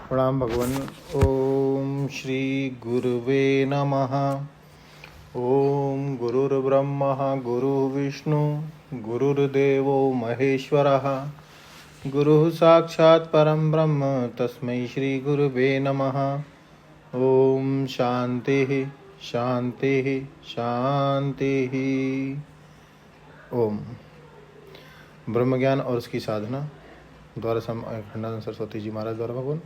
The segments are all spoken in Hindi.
प्रणाम भगवान। ओम श्री गुरुवे नमः। ओम गुरुर्ब्रह्मा गुरुर्विष्णु गुरुर्देवो महेश्वरः गुरुः साक्षात् परं ब्रह्म तस्मै श्री गुरुवे नमः। ओम शांति शांति शांति। ओम ब्रह्म ज्ञान और उसकी साधना द्वारा खंडानंद सरस्वती जी महाराज द्वारा भगवान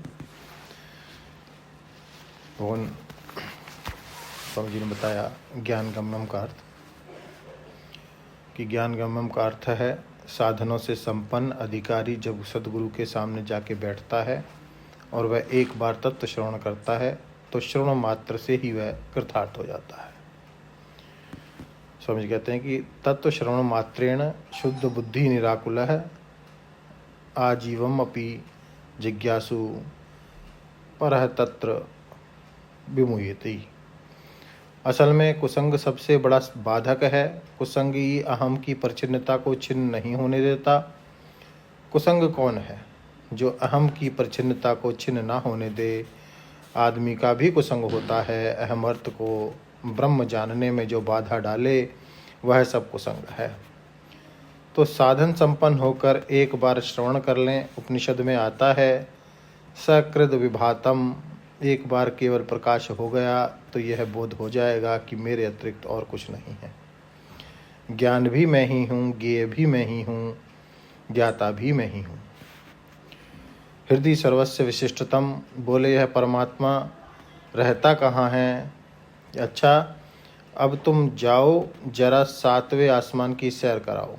स्वामी जी ने बताया ज्ञान गम्यम का अर्थ, कि ज्ञान गम्यम का अर्थ है साधनों से संपन्न अधिकारी जब सदगुरु के सामने जाके बैठता है और वह एक बार तत्व श्रवण करता है तो श्रवण मात्र से ही वह कृतार्थ हो जाता है। स्वामी जी कहते हैं कि तत्व श्रवण मात्रेण शुद्ध बुद्धि निराकुलः आजीवम अपि जिज्ञासु परः तत्र विमुह्यति। असल में कुसंग सबसे बड़ा बाधक है। कुसंगी अहम की परिच्छिन्नता को छिन्न नहीं होने देता। कुसंग कौन है? जो अहम की परिच्छिन्नता को छिन्न ना होने दे। आदमी का भी कुसंग होता है। अहम अर्थ को ब्रह्म जानने में जो बाधा डाले वह सब कुसंग है। तो साधन संपन्न होकर एक बार श्रवण कर लें। उपनिषद में आता है सकृद विभातम, एक बार केवल प्रकाश हो गया तो यह बोध हो जाएगा कि मेरे अतिरिक्त और कुछ नहीं है। ज्ञान भी मैं ही हूँ, ज्ञेय भी मैं ही हूँ, ज्ञाता भी मैं ही हूँ। हृदय सर्वस्व विशिष्टतम, बोले यह परमात्मा रहता कहाँ है? अच्छा, अब तुम जाओ जरा 7वें आसमान की सैर कराओ।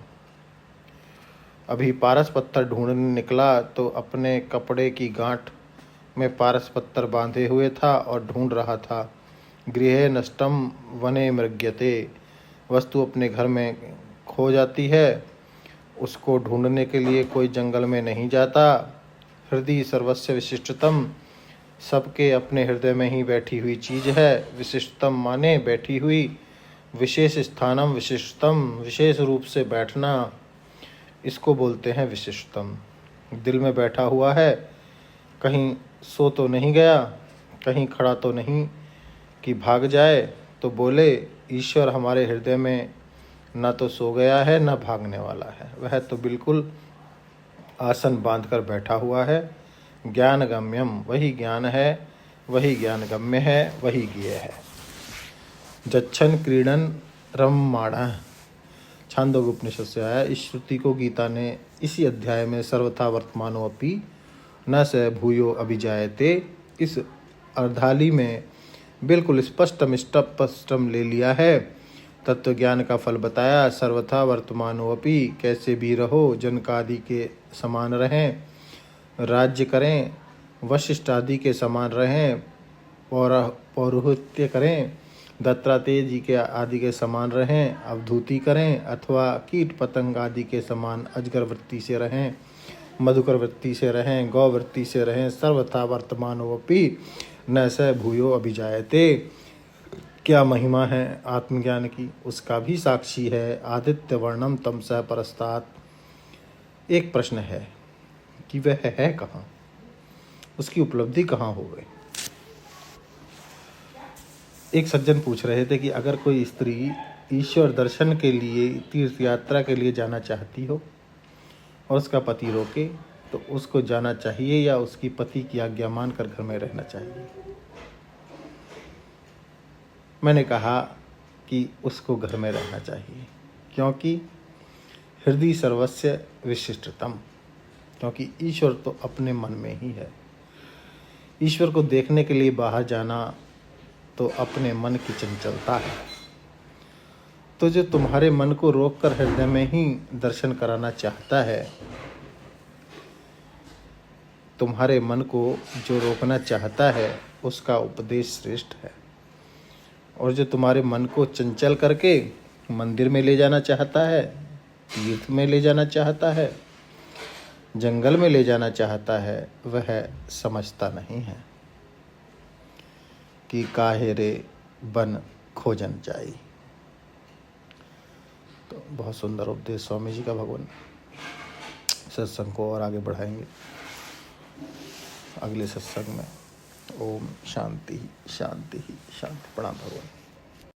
अभी पारस पत्थर ढूंढने निकला तो अपने कपड़े की गांठ में पारस पत्थर बांधे हुए था और ढूंढ रहा था। गृहे नष्टम वने मृग्यते, वस्तु अपने घर में खो जाती है, उसको ढूंढने के लिए कोई जंगल में नहीं जाता। हृदय सर्वस्व विशिष्टतम, सबके अपने हृदय में ही बैठी हुई चीज है। विशिष्टतम माने बैठी हुई, विशेष स्थानम विशिष्टतम, विशेष रूप से बैठना, इसको बोलते हैं विशिष्टतम। दिल में बैठा हुआ है, कहीं सो तो नहीं गया, कहीं खड़ा तो नहीं कि भाग जाए। तो बोले ईश्वर हमारे हृदय में न तो सो गया है न भागने वाला है, वह तो बिल्कुल आसन बांधकर बैठा हुआ है। ज्ञान गम्यम, वही ज्ञान है, वही ज्ञान गम्य है, वही ज्ञेय है। जच्छन क्रीडन रममाणः, छांदोग्य उपनिषद से आया। इस श्रुति को गीता ने इसी अध्याय में सर्वथा वर्तमानोऽपि न स भूयो अभिजायते, इस अर्धाली में बिल्कुल स्पष्टम ले लिया है। तत्व ज्ञान का फल बताया। सर्वथा वर्तमानोऽपि, कैसे भी रहो, जनक आदि के समान रहें, राज्य करें, वशिष्ठ आदि के समान रहें, पौरोहित्य करें, दत्तात्रेय जी के आदि के समान रहें, अवधूति करें, अथवा कीट पतंग आदि के समान अजगर वृत्ति से रहें, मधुकर वृत्ति से रहें, गौ वृत्ति से रहें। सर्वथा वर्तमानोऽपि न स भूयो अभिजायते। क्या महिमा है आत्मज्ञान की, उसका भी साक्षी है। आदित्य वर्णम तमसः परस्तात्। एक प्रश्न है कि वह है कहाँ, उसकी उपलब्धि कहाँ हो गई। एक सज्जन पूछ रहे थे कि अगर कोई स्त्री ईश्वर दर्शन के लिए तीर्थ यात्रा के लिए जाना चाहती हो और उसका पति रोके, तो उसको जाना चाहिए या उसकी पति की आज्ञा मानकर घर में रहना चाहिए। मैंने कहा कि उसको घर में रहना चाहिए, क्योंकि हृदय सर्वस्व विशिष्टतम, क्योंकि ईश्वर तो अपने मन में ही है। ईश्वर को देखने के लिए बाहर जाना तो अपने मन की चंचलता है। तो जो तुम्हारे मन को रोककर हृदय में ही दर्शन कराना चाहता है, तुम्हारे मन को जो रोकना चाहता है, उसका उपदेश श्रेष्ठ है। और जो तुम्हारे मन को चंचल करके मंदिर में ले जाना चाहता है, तीर्थ में ले जाना चाहता है, जंगल में ले जाना चाहता है, वह समझता नहीं है कि काहे रे बन खोजन जाई। तो बहुत सुंदर उपदेश स्वामी जी का। भगवान सत्संग को और आगे बढ़ाएंगे। अगले सत्संग में। ओम शांति शांति शांति। प्रणाम भगवान।